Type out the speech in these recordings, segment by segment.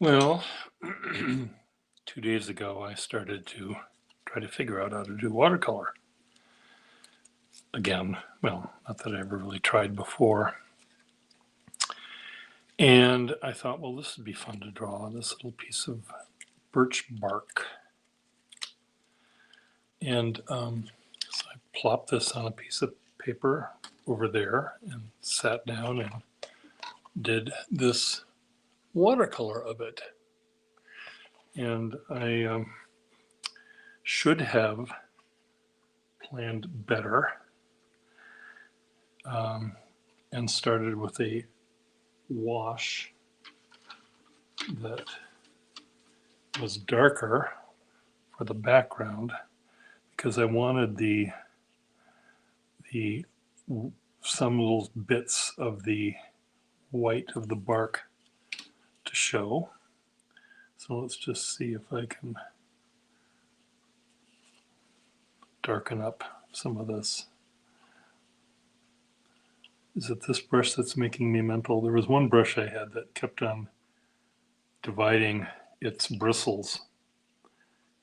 Well, 2 days ago, I started to try to figure out how to do watercolor again. Well, not that I ever really tried before. And I thought, well, this would be fun to draw on this little piece of birch bark. And so I plopped this on a piece of paper over there and sat down and did this watercolor of it. And I should have planned better and started with a wash that was darker for the background because I wanted the some little bits of the white of the bark to show. So let's just see if I can darken up some of this. Is it this brush that's making me mental? There was one brush I had that kept on dividing its bristles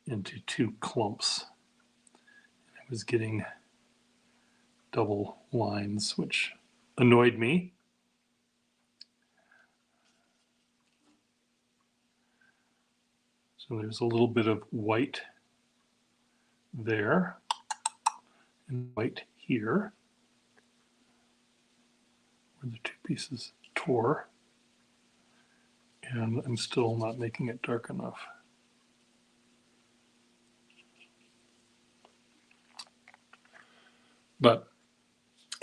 into two clumps. I was getting double lines, which annoyed me. So there's a little bit of white there and white here where the two pieces tore, and I'm still not making it dark enough. But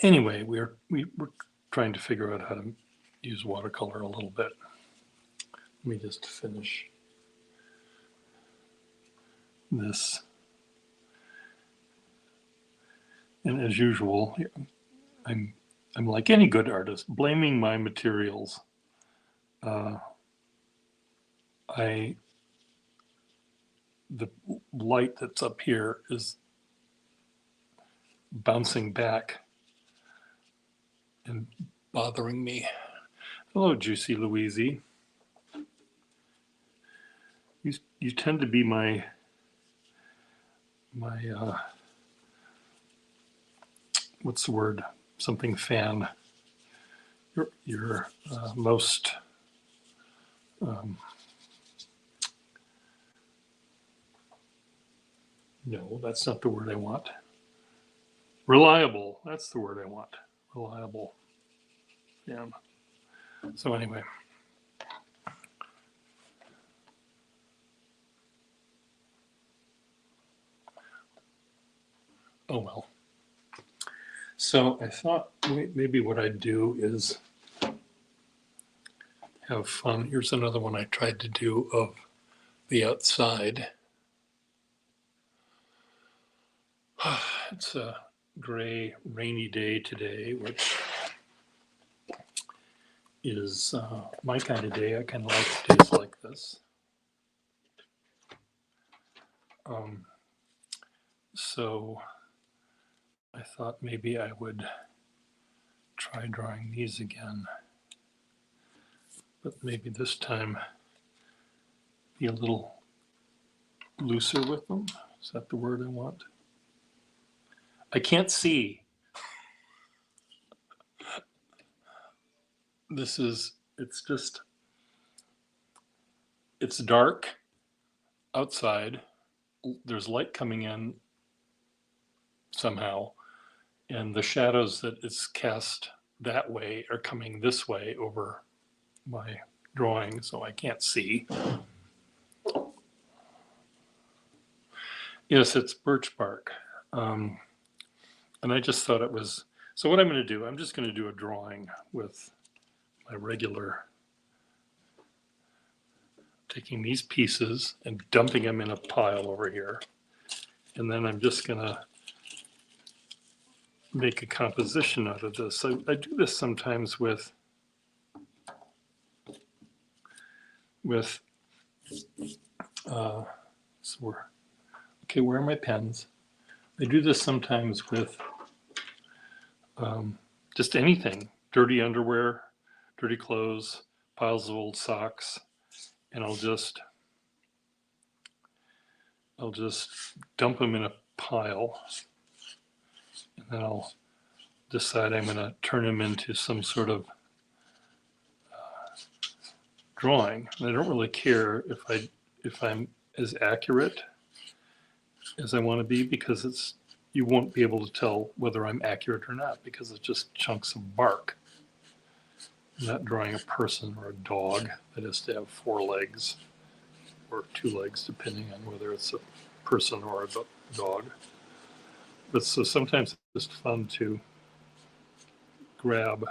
anyway, we were trying to figure out how to use watercolor a little bit. Let me just finish this. And as usual, I'm like any good artist, blaming my materials. The light that's up here is bouncing back and bothering me. Hello, Juicy Louise. You tend to be my what's the word? Something fan. You're most no, that's not the word I want. Reliable. That's the word I want. Reliable. Yeah. So anyway. Oh well. So I thought maybe what I'd do is have fun. Here's another one I tried to do of the outside. It's a gray, rainy day today, which is my kind of day. I kind of like days like this. So I thought maybe I would try drawing these again, but maybe this time be a little looser with them. Is that the word I want? I can't see. It's dark outside. There's light coming in somehow, and the shadows that it's cast that way are coming this way over my drawing, so I can't see. Yes, it's birch bark. And I just thought it was, so what I'm going to do, I'm just going to do a drawing with my regular, taking these pieces and dumping them in a pile over here. And then I'm just going to make a composition out of this. So I do this sometimes with okay, where are my pens? I do this sometimes with just anything, dirty underwear, dirty clothes, piles of old socks, and I'll just dump them in a pile, and then I'll decide I'm going to turn them into some sort of drawing. And I don't really care if I'm as accurate as I want to be, because you won't be able to tell whether I'm accurate or not, because it's just chunks of bark. I'm not drawing a person or a dog that has to have 4 legs or 2 legs, depending on whether it's a person or a dog. But so sometimes it's just fun to grab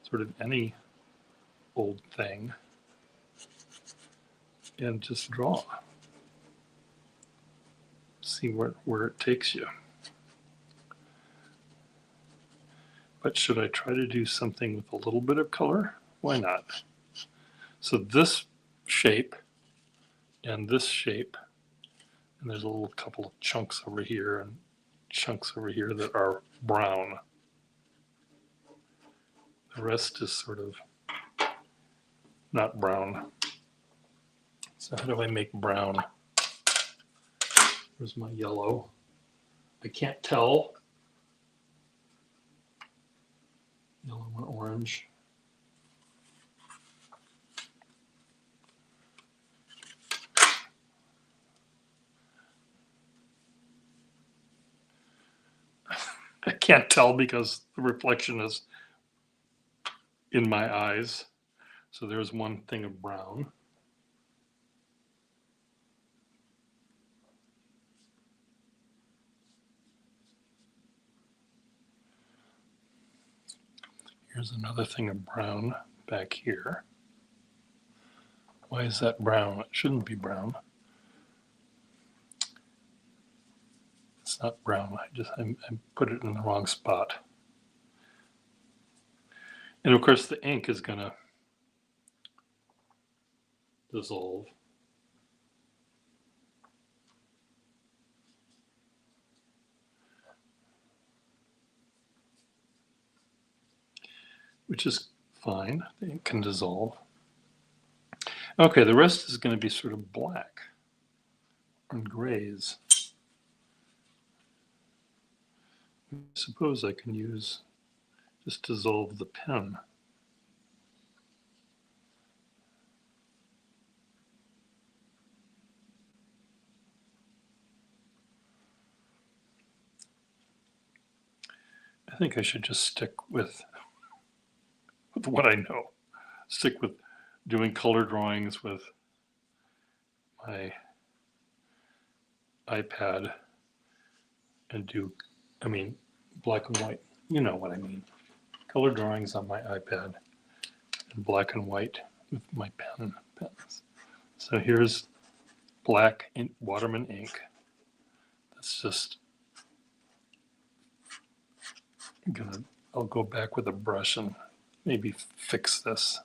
sort of any old thing and just draw. See where it takes you. But should I try to do something with a little bit of color? Why not? So this shape and this shape, and there's a little couple of chunks over here and chunks over here that are brown. The rest is sort of not brown. So how do I make brown? Where's my yellow? I can't tell. Yellow and orange. I can't tell because the reflection is in my eyes. So there's one thing of brown. Here's another thing of brown back here. Why is that brown? It shouldn't be brown. It's not brown. I put it in the wrong spot. And of course the ink is going to dissolve. Which is fine. The ink can dissolve. Okay, the rest is going to be sort of black and grays. I suppose I can just dissolve the pen. I think I should just stick with what I know. Stick with doing color drawings with my iPad and black and white. You know what I mean. Color drawings on my iPad and black and white with my pens. So here's black Waterman ink. That's just I'll go back with a brush and maybe fix this.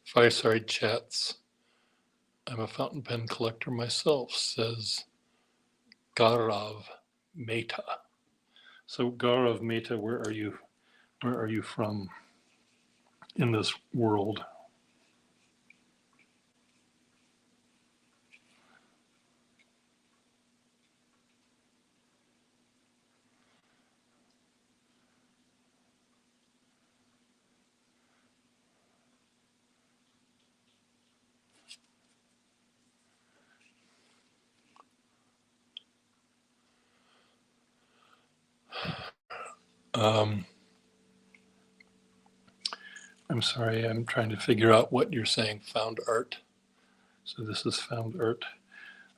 Fireside Chats. I'm a fountain pen collector myself, says Gaurav Mehta. So Gaurav Mehta, where are you from in this world? I'm sorry, I'm trying to figure out what you're saying, found art. So this is found art.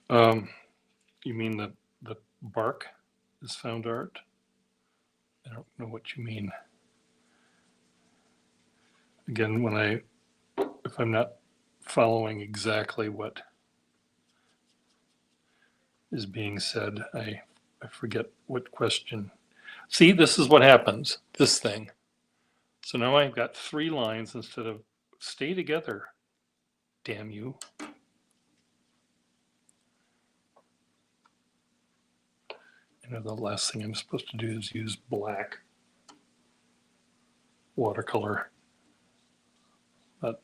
You mean the bark is found art? I don't know what you mean. Again, if I'm not following exactly what is being said. I forget what question. See, this is what happens, this thing. So now I've got 3 lines instead of stay together, damn you. You know, the last thing I'm supposed to do is use black watercolor. But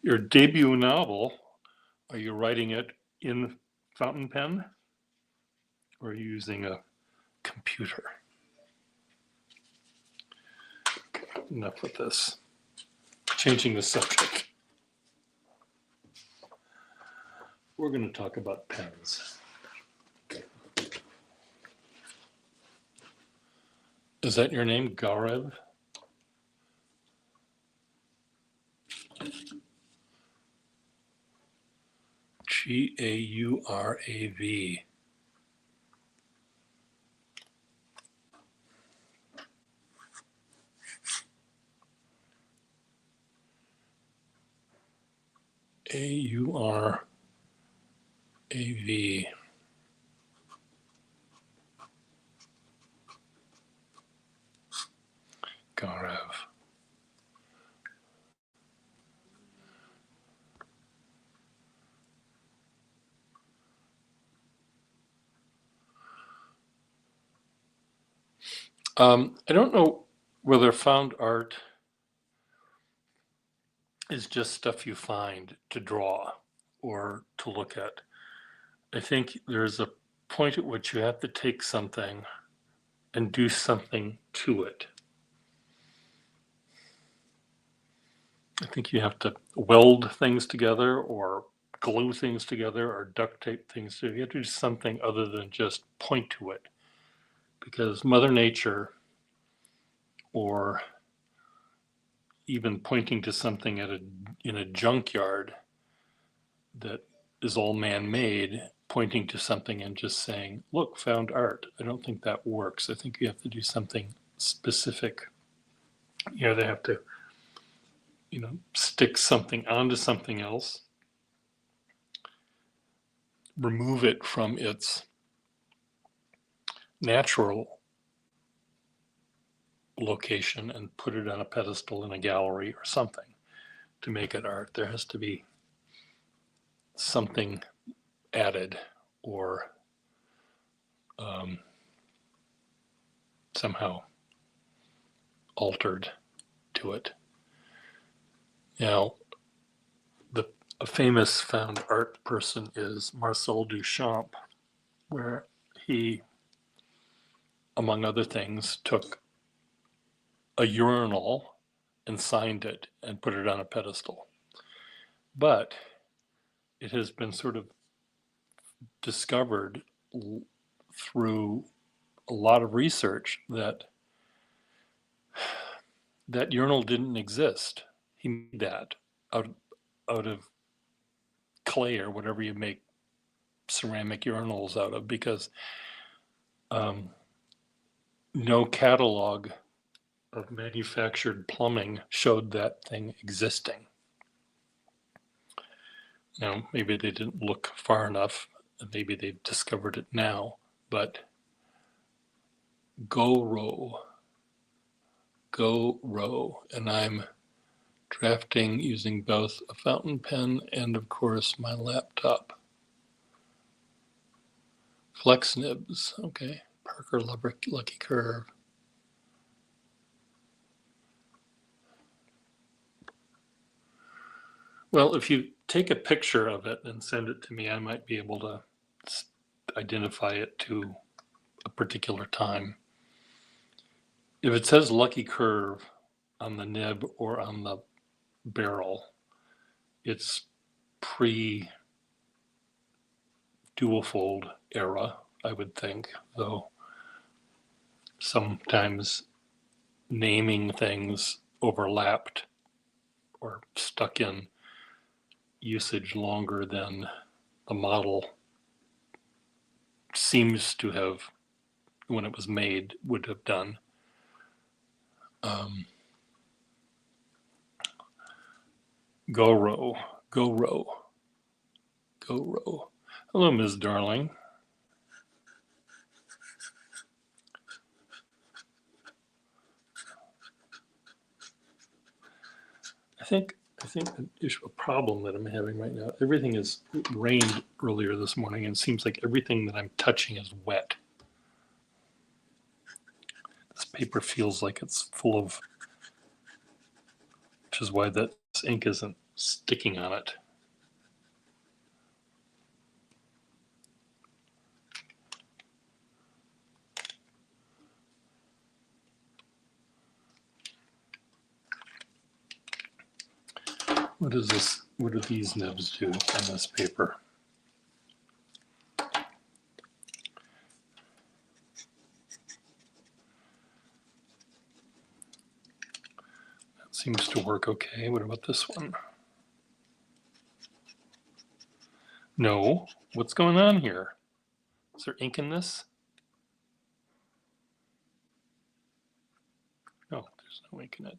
your debut novel, are you writing it in fountain pen or are you using a computer? Okay, enough with this. Changing the subject. We're going to talk about pens. Is that your name, Gaurav? Gaurav. Aurav. Gaurav. I don't know whether found art is just stuff you find to draw or to look at. I think there's a point at which you have to take something and do something to it. I think you have to weld things together or glue things together or duct tape things together. You have to do something other than just point to it. Because Mother Nature, or even pointing to something in a junkyard that is all man-made, pointing to something and just saying, look, found art. I don't think that works. I think you have to do something specific. You know, they have to, stick something onto something else, remove it from its natural location and put it on a pedestal in a gallery or something to make it art. There has to be something added or somehow altered to it. Now, a famous found art person is Marcel Duchamp, where he, among other things, took a urinal and signed it and put it on a pedestal. But it has been sort of discovered through a lot of research that urinal didn't exist. He made that out of clay or whatever you make ceramic urinals out of, because no catalog of manufactured plumbing showed that thing existing. Now, maybe they didn't look far enough, and maybe they've discovered it now, but go row, and I'm drafting using both a fountain pen and, of course, my laptop. Flex nibs, okay. Parker Lucky Curve. Well, if you take a picture of it and send it to me, I might be able to identify it to a particular time. If it says Lucky Curve on the nib or on the barrel, it's pre-dual fold era, I would think, though sometimes naming things overlapped or stuck in usage longer than the model seems to have, when it was made, would have done. Go row, go row, go row. Hello, Ms. Darling. I think a problem that I'm having right now. Everything is, it rained earlier this morning, and it seems like everything that I'm touching is wet. This paper feels like it's full of, which is why that ink isn't sticking on it. What is this? What do these nibs do on this paper? That seems to work okay. What about this one? No. What's going on here? Is there ink in this? No, there's no ink in it.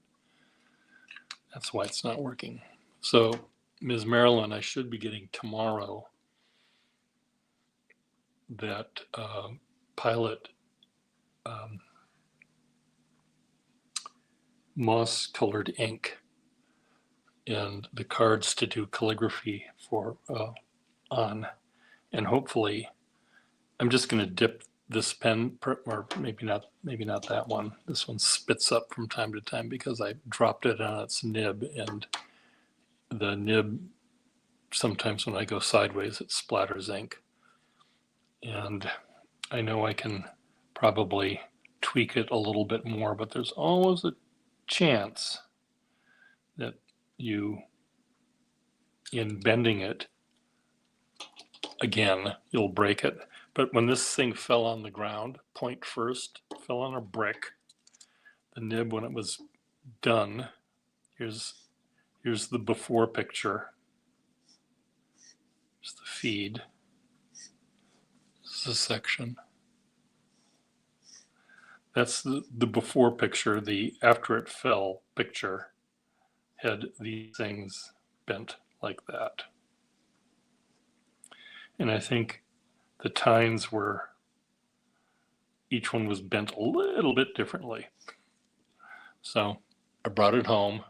That's why it's not working. So, Ms. Marilyn, I should be getting tomorrow that pilot moss colored ink and the cards to do calligraphy for on, and hopefully I'm just going to dip this pen, or maybe not that one. This one spits up from time to time because I dropped it on its nib, and the nib, sometimes when I go sideways, it splatters ink. And I know I can probably tweak it a little bit more, but there's always a chance that you, in bending it again, you'll break it. But when this thing fell on the ground, point first, fell on a brick, the nib, when it was done, here's the before picture. Here's the feed. This is a section. That's the before picture. The after it fell picture had these things bent like that. And I think the tines were, each one was bent a little bit differently. So I brought it home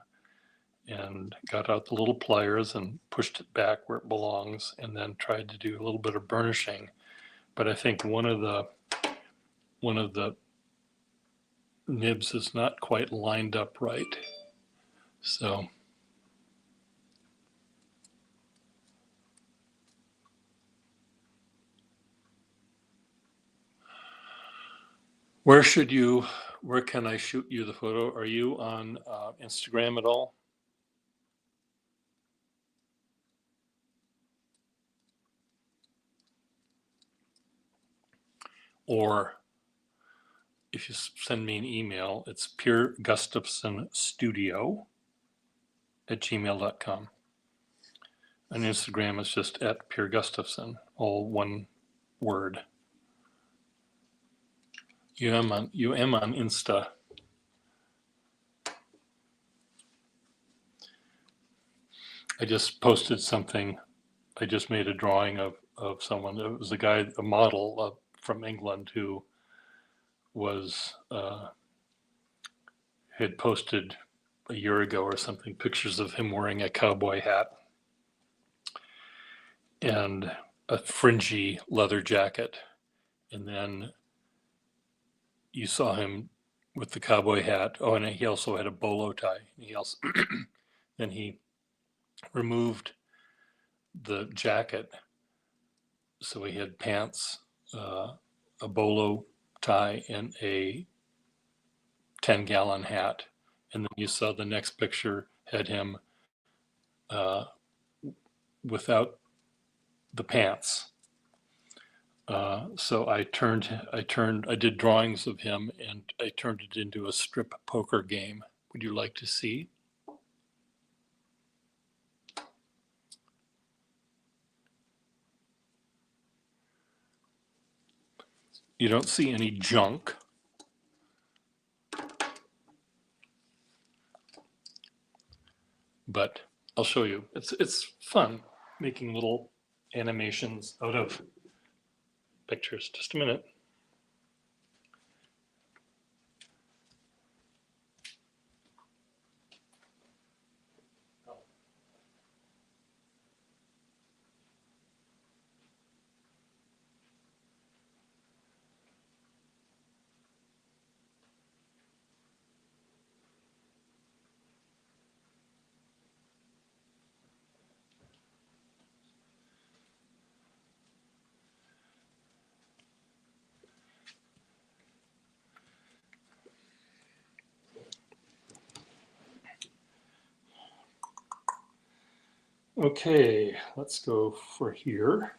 and got out the little pliers and pushed it back where it belongs, and then tried to do a little bit of burnishing. But I think one of the nibs is not quite lined up right. So where can I shoot you the photo? Are you on Instagram at all? Or if you send me an email, it's pierregustafsonstudio@gmail.com. On Instagram, it's just @pierregustafson, all one word. You am on Insta. I just posted something. I just made a drawing of someone. It was a guy, a model from England, who was had posted a year ago or something pictures of him wearing a cowboy hat and a fringy leather jacket, and then you saw him with the cowboy hat. Oh, and he also had a bolo tie. He also then he removed the jacket, so he had pants, a bolo tie, and a 10-gallon hat. And then you saw the next picture had him without the pants. So I did drawings of him, and I turned it into a strip poker game. Would you like to see? You don't see any junk. But I'll show you. It's fun making little animations out of pictures. Just a minute. Okay, let's go for here.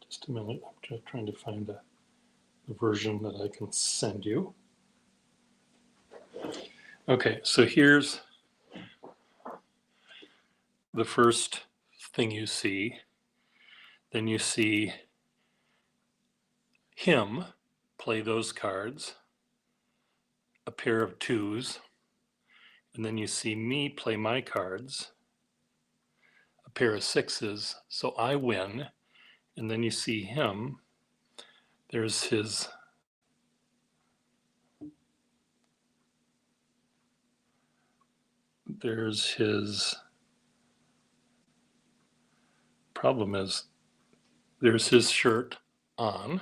Just a minute, I'm just trying to find the version that I can send you. Okay, so here's the first thing you see. Then you see him play those cards, a pair of twos, and then you see me play my cards, a pair of sixes, so I win, and then you see him, there's his problem is there's his shirt on,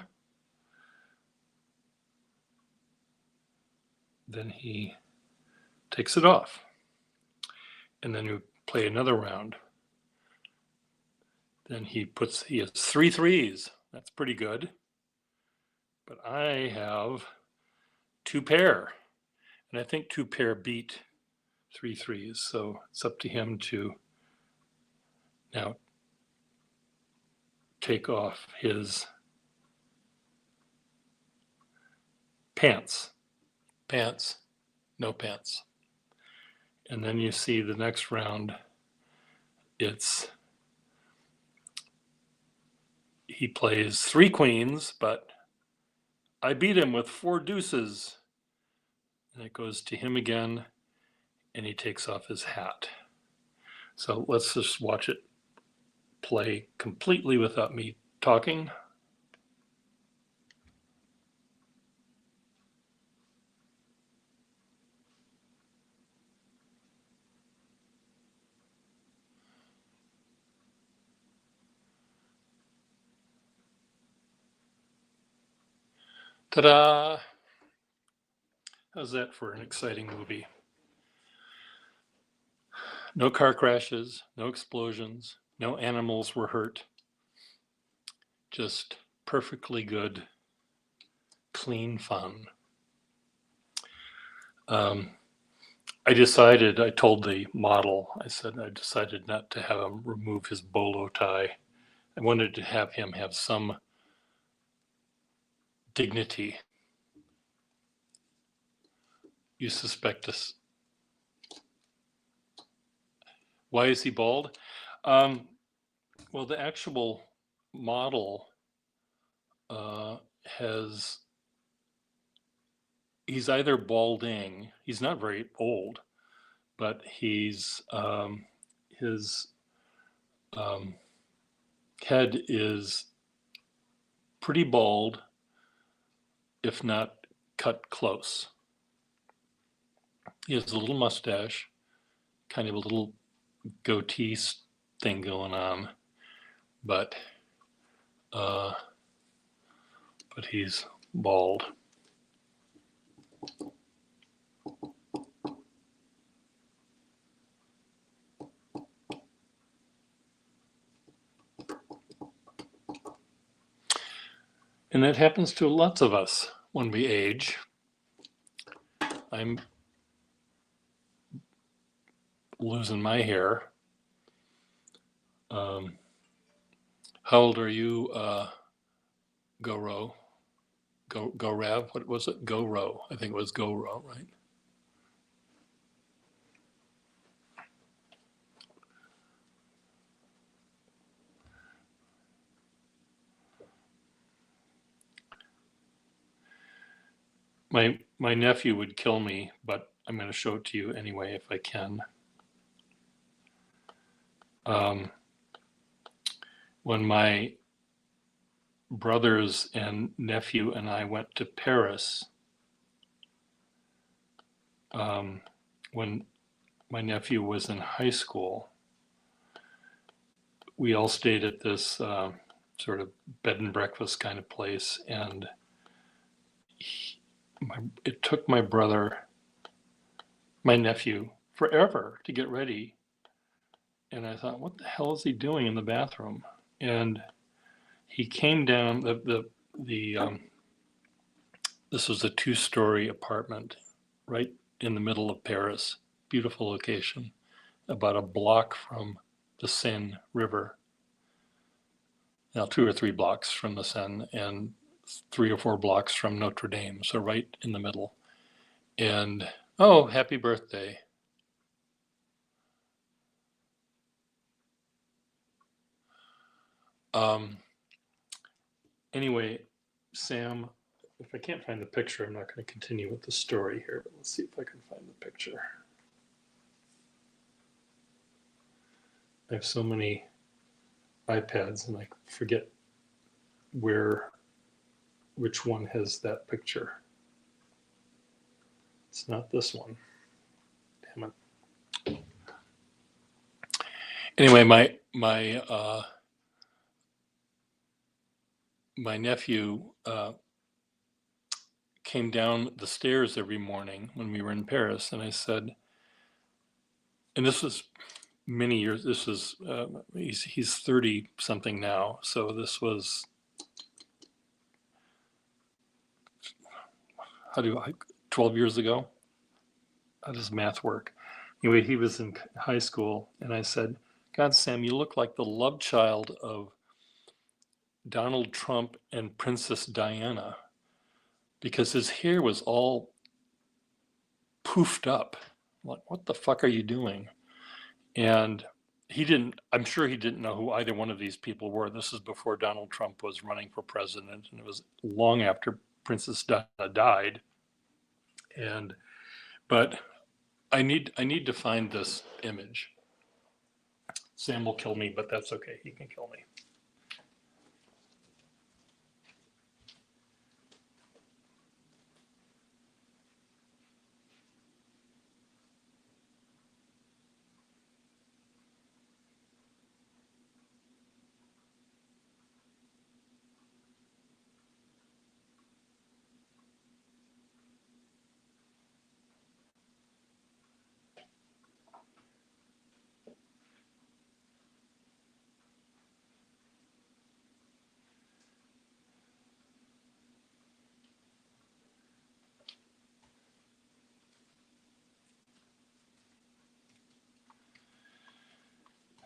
then he takes it off, and then you play another round. Then he has 3 threes. That's pretty good. But I have 2 pair, and I think 2 pair beat 3 threes. So it's up to him to now take off his pants, no pants. And then you see the next round, he plays 3 queens, but I beat him with 4 deuces. And it goes to him again, and he takes off his hat. So let's just watch it play completely without me talking. Ta-da! How's that for an exciting movie? No car crashes, no explosions, no animals were hurt. Just perfectly good, clean fun. I told the model, I decided not to have him remove his bolo tie. I wanted to have him have some dignity. You suspect us. Why is he bald? Well, the actual model he's either balding, he's not very old, but his head is pretty bald, if not cut close. He has a little mustache, kind of a little goatee thing going on, but he's bald. And that happens to lots of us when we age. I'm losing my hair. How old are you, Go Rav? What was it? Go Row. I think it was Go Row, right? my nephew would kill me, but I'm going to show it to you anyway if I can. When my brothers and nephew and I went to Paris, when my nephew was in high school, we all stayed at this sort of bed and breakfast kind of place, and it took my nephew, forever to get ready. And I thought, what the hell is he doing in the bathroom? And he came down this was a 2-story apartment right in the middle of Paris, beautiful location, about a block from the Seine River. Now 2 or 3 blocks from the Seine and 3 or 4 blocks from Notre Dame, so right in the middle. And oh, happy birthday. Anyway, Sam, if I can't find the picture, I'm not going to continue with the story here, but let's see if I can find the picture. I have so many iPads and I forget which one has that picture. It's not this one. Damn it. Anyway, my nephew came down the stairs every morning when we were in Paris, and I said, and this was many years, this was, he's 30 something now, so this was, 12 years ago? How does math work? Anyway, he was in high school, and I said, God, Sam, you look like the love child of Donald Trump and Princess Diana, because his hair was all poofed up. I'm like, what the fuck are you doing? And I'm sure he didn't know who either one of these people were. This is before Donald Trump was running for president, and it was long after Princess Diana died. But I need to find this image. Sam will kill me, but that's okay. He can kill me.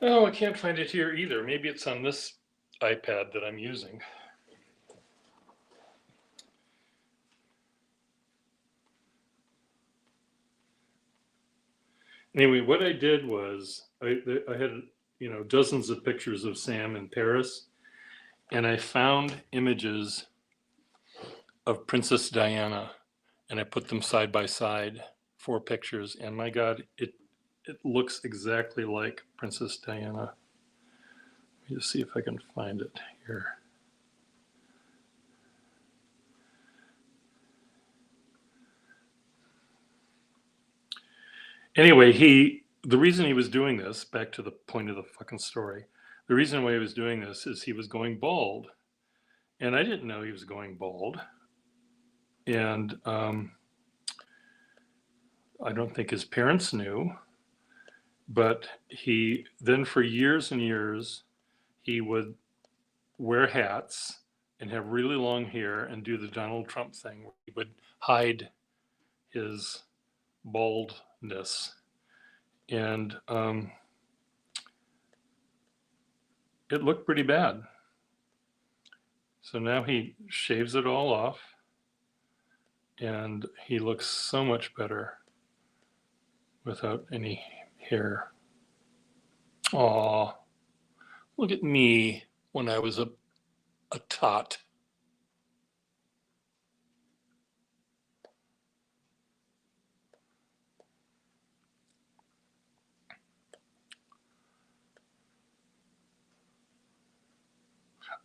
Oh, I can't find it here either. Maybe it's on this iPad that I'm using. Anyway, what I did was I had dozens of pictures of Sam in Paris, and I found images of Princess Diana, and I put them side by side, 4 pictures, and my God, it looks exactly like Princess Diana. Let me just see if I can find it here. Anyway, the reason he was doing this, back to the point of the fucking story, the reason why he was doing this is he was going bald. And I didn't know he was going bald. And I don't think his parents knew. But he then, for years and years, he would wear hats and have really long hair and do the Donald Trump thing where he would hide his baldness. And it looked pretty bad. So now he shaves it all off, and he looks so much better without any hair. Aw, look at me when I was a tot.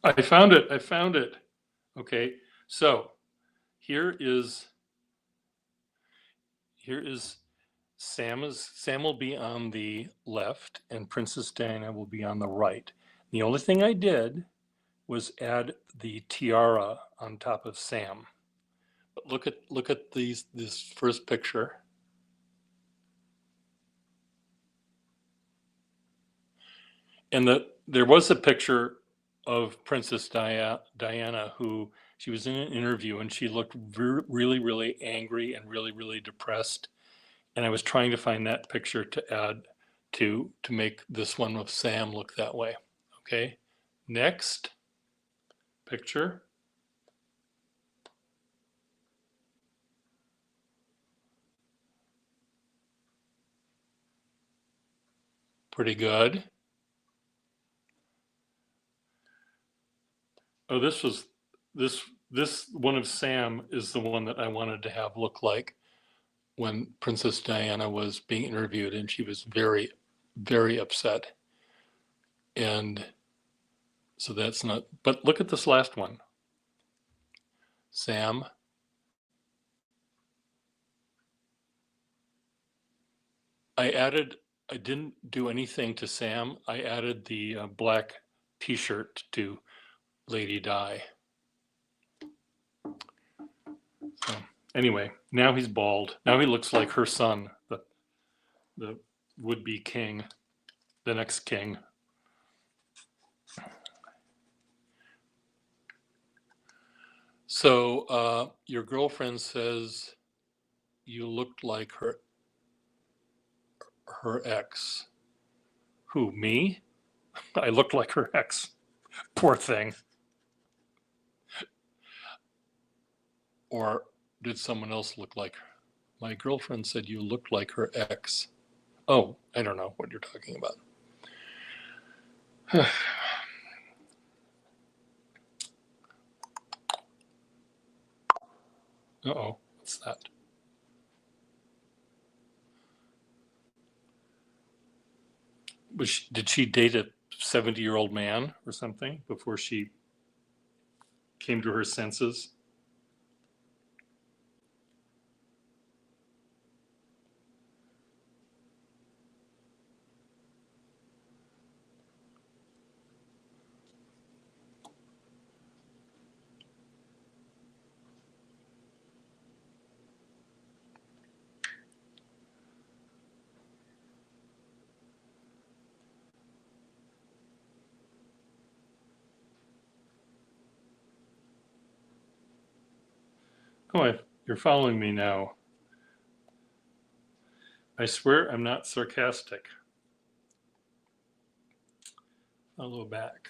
I found it. I found it. Okay. So here is Sam will be on the left and Princess Diana will be on the right. The only thing I did was add the tiara on top of Sam. But look at this first picture. And there was a picture of Princess Diana who she was in an interview and she looked really, really angry and really, really depressed. And I was trying to find that picture to add to make this one with Sam look that way. Okay, next picture. Pretty good. Oh, this one of Sam is the one that I wanted to have look like when Princess Diana was being interviewed and she was very, very upset. And so that's not, but look at this last one. Sam. I didn't do anything to Sam. I added the black t-shirt to Lady Di. So anyway, now he's bald. Now he looks like her son, the would-be king, the next king. So your girlfriend says you looked like her ex. Who, me? I looked like her ex. Poor thing. Or did someone else look like her? My girlfriend said you looked like her ex. Oh, I don't know what you're talking about. Uh-oh, what's that? Did she date a 70-year-old man or something before she came to her senses? Oh, you're following me now. I swear I'm not sarcastic. Follow back.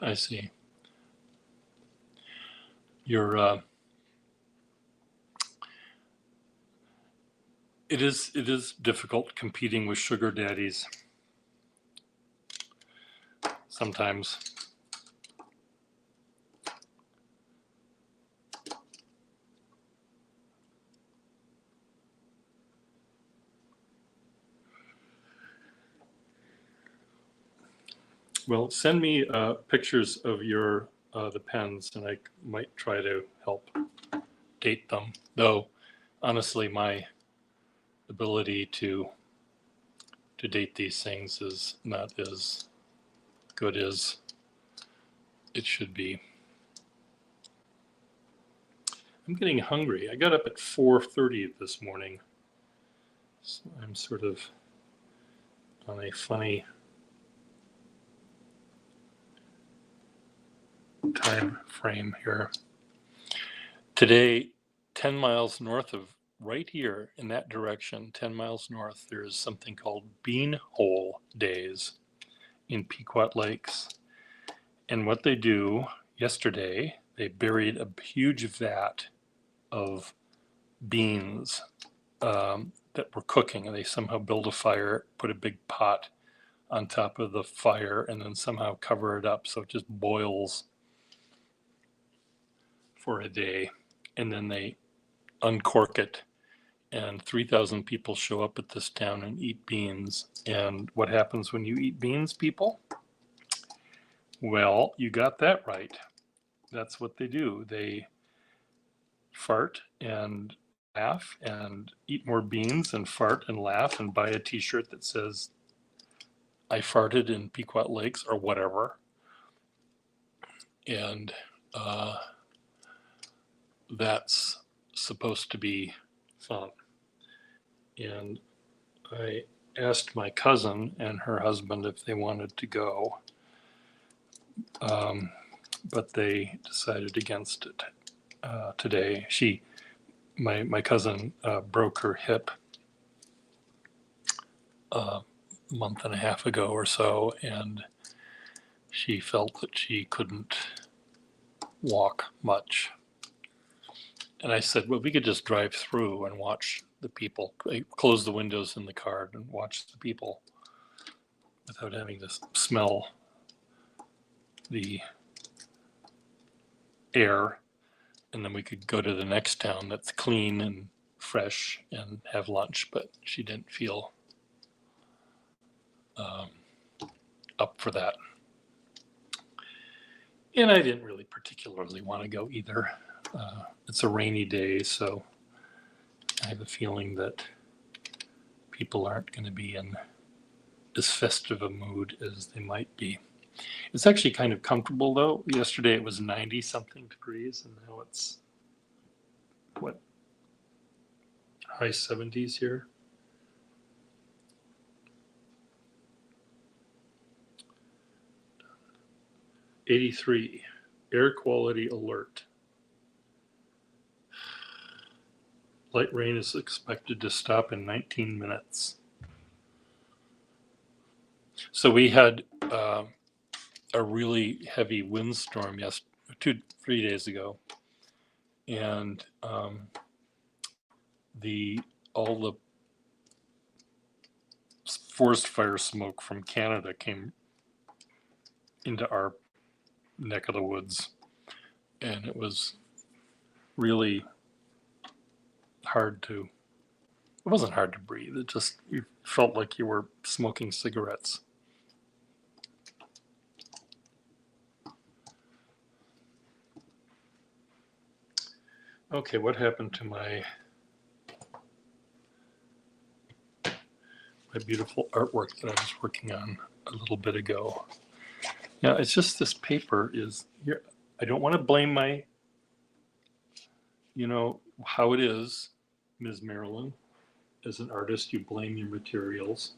I see. You're it is difficult competing with sugar daddies sometimes. Well, send me pictures of your the pens, and I might try to help date them. Though, honestly, my ability to date these things is not as good as it should be. I'm getting hungry. I got up at 4:30 this morning, so I'm sort of on a funny time frame here. Today, 10 miles north of right here in that direction, 10 miles north, there's something called Bean Hole Days in Pequot Lakes. And what they do yesterday, they buried a huge vat of beans that were cooking, and they somehow build a fire, put a big pot on top of the fire, and then somehow cover it up so it just boils for a day, and then they uncork it, and 3,000 people show up at this town and eat beans. And what happens when you eat beans, people? Well, you got that right. That's what they do. They fart and laugh and eat more beans and fart and laugh and buy a t-shirt that says, I farted in Pequot Lakes or whatever. And that's supposed to be fun. And I asked my cousin and her husband if they wanted to go, but they decided against it today. My cousin broke her hip a month and a half ago or so, and she felt that she couldn't walk much. And I said, well, we could just drive through and watch the people, close the windows in the car and watch the people without having to smell the air. And then we could go to the next town that's clean and fresh and have lunch. But she didn't feel up for that. And I didn't really particularly want to go either. It's a rainy day, so I have a feeling that people aren't going to be in as festive a mood as they might be. It's actually kind of comfortable, though. Yesterday it was 90 something degrees, and now it's, what, high 70s here. '83, air quality alert. Light rain is expected to stop in 19 minutes. So we had a really heavy windstorm 3 days ago, and all the forest fire smoke from Canada came into our neck of the woods, and it was really it wasn't hard to breathe. It just, you felt like you were smoking cigarettes. Okay, what happened to my beautiful artwork that I was working on a little bit ago? Yeah, it's just this paper is here. I don't want to blame how it is, Ms. Marilyn. As an artist, you blame your materials.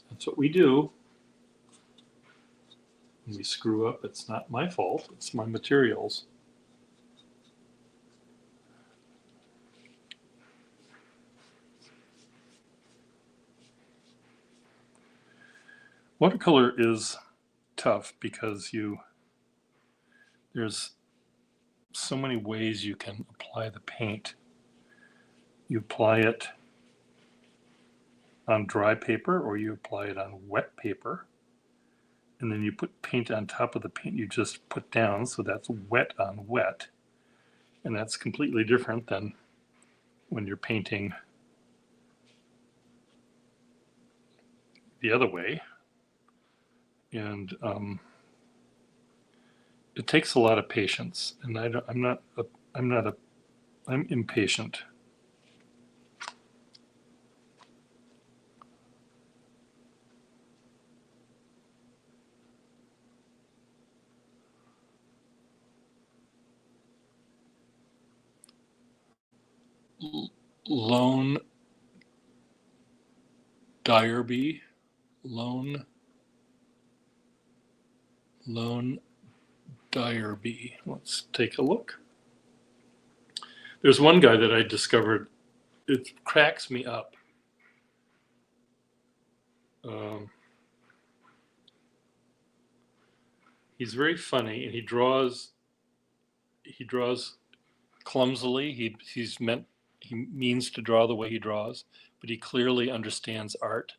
That's what we do. When we screw up, it's not my fault, it's my materials. Watercolor is tough because there's so many ways you can apply the paint. You apply it on dry paper or you apply it on wet paper, and then you put paint on top of the paint you just put down, so that's wet on wet. And that's completely different than when you're painting the other way. And it takes a lot of patience, and I'm impatient. Lone Direby, Lone Direby. Let's take a look. There's one guy that I discovered, it cracks me up. He's very funny, and he draws clumsily. He means to draw the way he draws, but he clearly understands art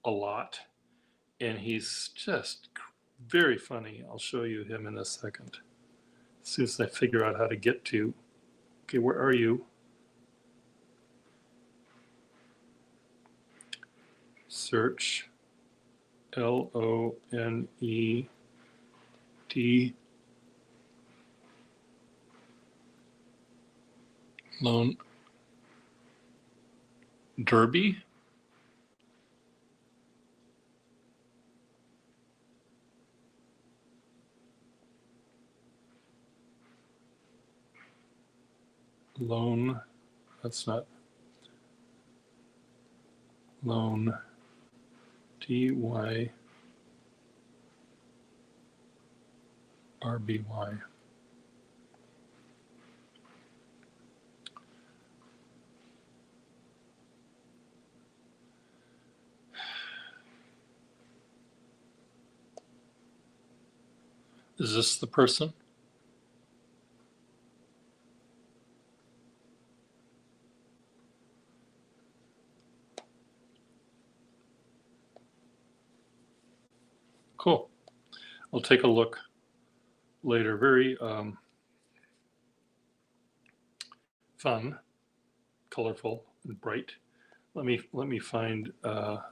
a lot, and he's just very funny. I'll show you him in a second. As soon as I figure out how to get to, okay, where are you? Search LONET Lone Derby. Lone, that's not Lone, TYRBY. Is this the person? Cool. I'll take a look later. Very fun, colorful, and bright. Let me find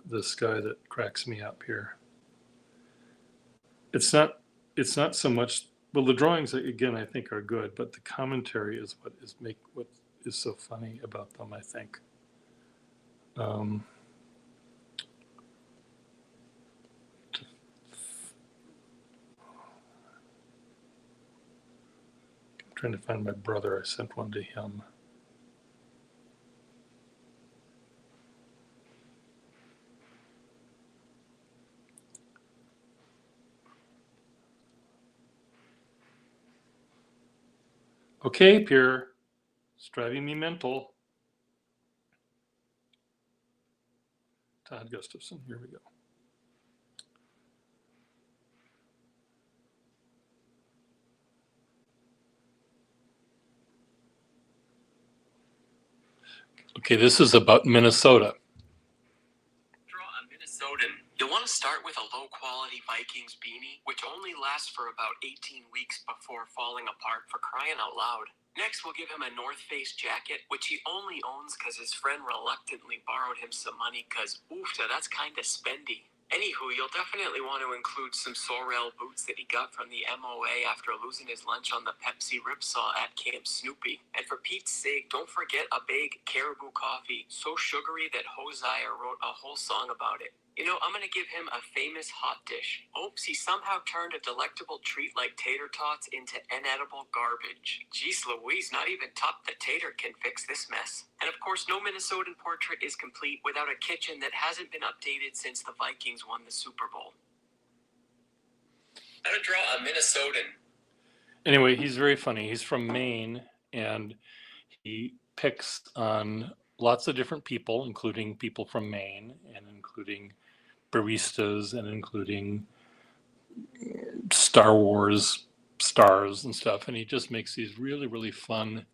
this guy that cracks me up here. It's not so much. Well, the drawings again I think are good, but the commentary is what is so funny about them. I think. I'm trying to find my brother. I sent one to him. Okay, Pierre, it's driving me mental. Todd Gustafson, here we go. Okay, this is about Minnesota. Draw a Minnesotan. You'll want to start with a low-quality Vikings beanie, which only lasts for about 18 weeks before falling apart, for crying out loud. Next, we'll give him a North Face jacket, which he only owns because his friend reluctantly borrowed him some money because, oofta, that's kinda spendy. Anywho, you'll definitely want to include some Sorel boots that he got from the MOA after losing his lunch on the Pepsi Ripsaw at Camp Snoopy. And for Pete's sake, don't forget a big Caribou coffee, so sugary that Hosea wrote a whole song about it. You know, I'm going to give him a famous hot dish. Oops, he somehow turned a delectable treat like tater tots into inedible garbage. Jeez Louise, not even Top the Tater can fix this mess. And of course, no Minnesotan portrait is complete without a kitchen that hasn't been updated since the Vikings won the Super Bowl. How to draw a Minnesotan. Anyway, he's very funny. He's from Maine, and he picks on lots of different people, including people from Maine, and including baristas, and including Star Wars stars and stuff. And he just makes these really, really fun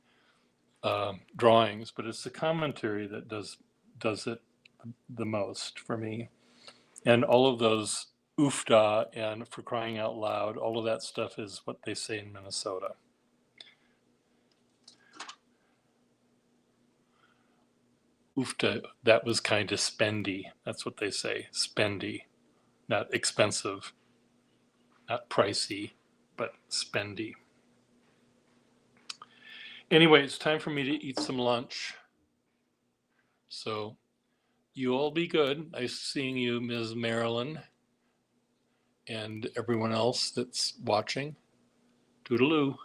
drawings. But it's the commentary that does it the most for me. And all of those oofda and for crying out loud, all of that stuff is what they say in Minnesota. Oofda, that was kind of spendy. That's what they say, spendy. Not expensive, not pricey, but spendy. Anyway, it's time for me to eat some lunch. So you all be good. Nice seeing you, Ms. Marilyn, and everyone else that's watching. Toodaloo.